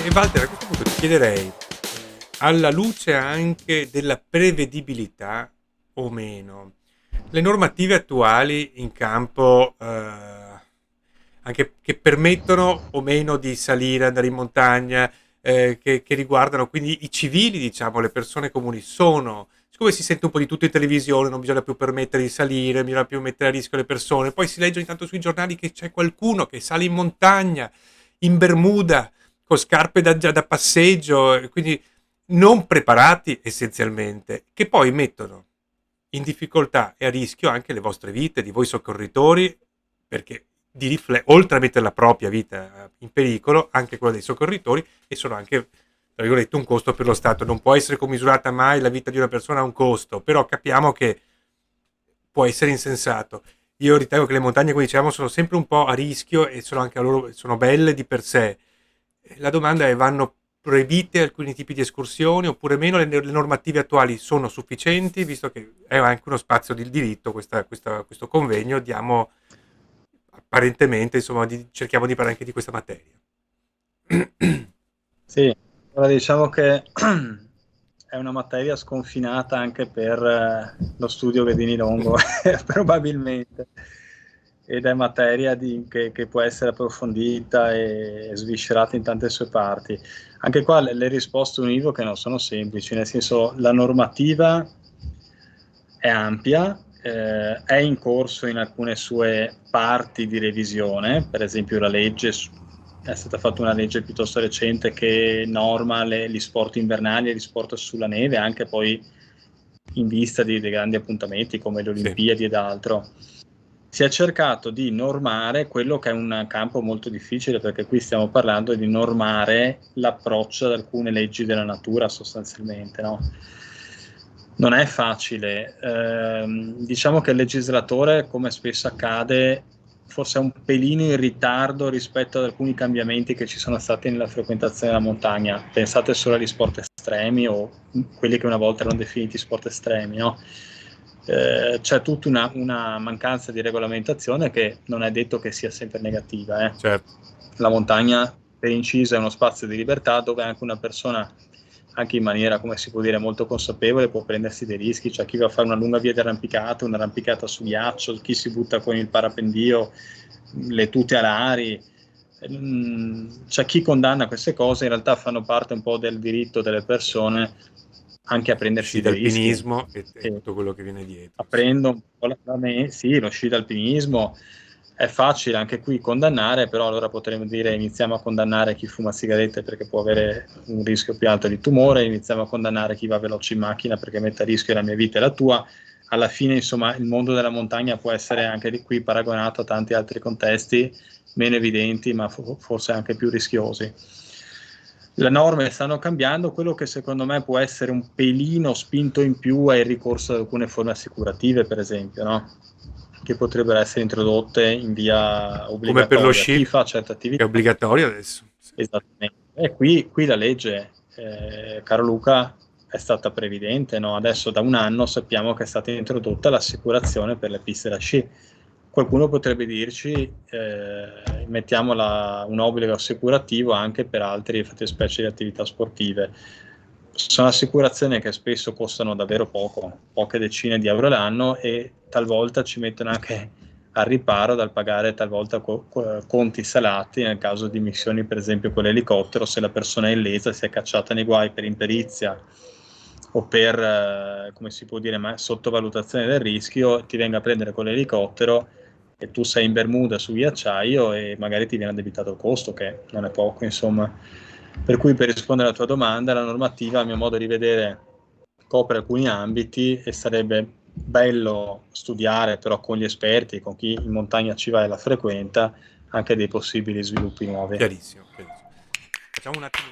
E Walter, a questo punto ti chiederei, alla luce anche della prevedibilità o meno, le normative attuali in campo, anche che permettono o meno di salire, andare in montagna, che riguardano quindi i civili, diciamo, le persone comuni, siccome si sente un po' di tutto in televisione, non bisogna più permettere di salire, non bisogna più mettere a rischio le persone, poi si legge intanto sui giornali che c'è qualcuno che sale in montagna, in Bermuda, con scarpe da passeggio, quindi non preparati essenzialmente, che poi mettono in difficoltà e a rischio anche le vostre vite, di voi soccorritori, perché oltre a mettere la propria vita in pericolo, anche quella dei soccorritori, e sono anche, tra virgolette, un costo per lo Stato. Non può essere commisurata mai la vita di una persona a un costo, però capiamo che può essere insensato. Io ritengo che le montagne, come dicevamo, sono sempre un po' a rischio e sono anche a loro, sono belle di per sé. La domanda è: vanno proibite alcuni tipi di escursioni oppure meno? Le normative attuali sono sufficienti, visto che è anche uno spazio di diritto questo convegno, diamo apparentemente, insomma, cerchiamo di parlare anche di questa materia. Sì, allora diciamo che è una materia sconfinata anche per lo studio Vedini Longo, probabilmente, ed è materia che può essere approfondita e sviscerata in tante sue parti. Anche qua le risposte univoche non sono semplici, nel senso la normativa è ampia, è in corso in alcune sue parti di revisione, per esempio è stata fatta una legge piuttosto recente che norma gli sport invernali e gli sport sulla neve, anche poi in vista dei grandi appuntamenti come le Sì. Olimpiadi ed altro. Si è cercato di normare quello che è un campo molto difficile, perché qui stiamo parlando di normare l'approccio ad alcune leggi della natura sostanzialmente, no? Non è facile. Diciamo che il legislatore, come spesso accade, forse è un pelino in ritardo rispetto ad alcuni cambiamenti che ci sono stati nella frequentazione della montagna. Pensate solo agli sport estremi o quelli che una volta erano definiti sport estremi, no? C'è tutta una mancanza di regolamentazione che non è detto che sia sempre negativa. Certo. La montagna, per inciso, è uno spazio di libertà dove anche una persona, anche in maniera, come si può dire, molto consapevole, può prendersi dei rischi. C'è chi va a fare una lunga via di arrampicata, un'arrampicata su ghiaccio, chi si butta con il parapendio, le tute alari. C'è chi condanna queste cose, in realtà fanno parte un po' del diritto delle persone anche a Sci prendersi dei rischi. d'alpinismo e tutto quello che viene dietro, sì. Aprendo un po' sì, lo sci d'alpinismo è facile anche qui condannare, però allora potremmo dire iniziamo a condannare chi fuma sigarette perché può avere un rischio più alto di tumore, iniziamo a condannare chi va veloce in macchina perché mette a rischio la mia vita e la tua. Alla fine, insomma, il mondo della montagna può essere anche di qui paragonato a tanti altri contesti meno evidenti, ma forse anche più rischiosi. Le norme stanno cambiando, quello che secondo me può essere un pelino spinto in più è il ricorso ad alcune forme assicurative, per esempio, no? Che potrebbero essere introdotte in via Come per lo obbligatoria. sci, Chi fa certe che è attività, obbligatorio adesso. Sì. esattamente. E qui la legge, caro Luca, è stata previdente, no? Adesso da un anno sappiamo che è stata introdotta l'assicurazione per le piste da sci. Qualcuno potrebbe dirci, mettiamo un obbligo assicurativo anche per altre fattispecie di attività sportive. Sono assicurazioni che spesso costano davvero poco, poche decine di euro l'anno, e talvolta ci mettono anche al riparo dal pagare talvolta conti salati nel caso di missioni, per esempio con l'elicottero, se la persona è illesa, si è cacciata nei guai per imperizia o per, come si può dire, sottovalutazione del rischio, ti venga a prendere con l'elicottero e tu sei in Bermuda su ghiacciaio e magari ti viene addebitato il costo, che non è poco, insomma. Per cui, per rispondere alla tua domanda, la normativa, a mio modo di vedere, copre alcuni ambiti e sarebbe bello studiare però con gli esperti, con chi in montagna ci va e la frequenta, anche dei possibili sviluppi nuovi. Chiarissimo, chiarissimo. Facciamo un attimo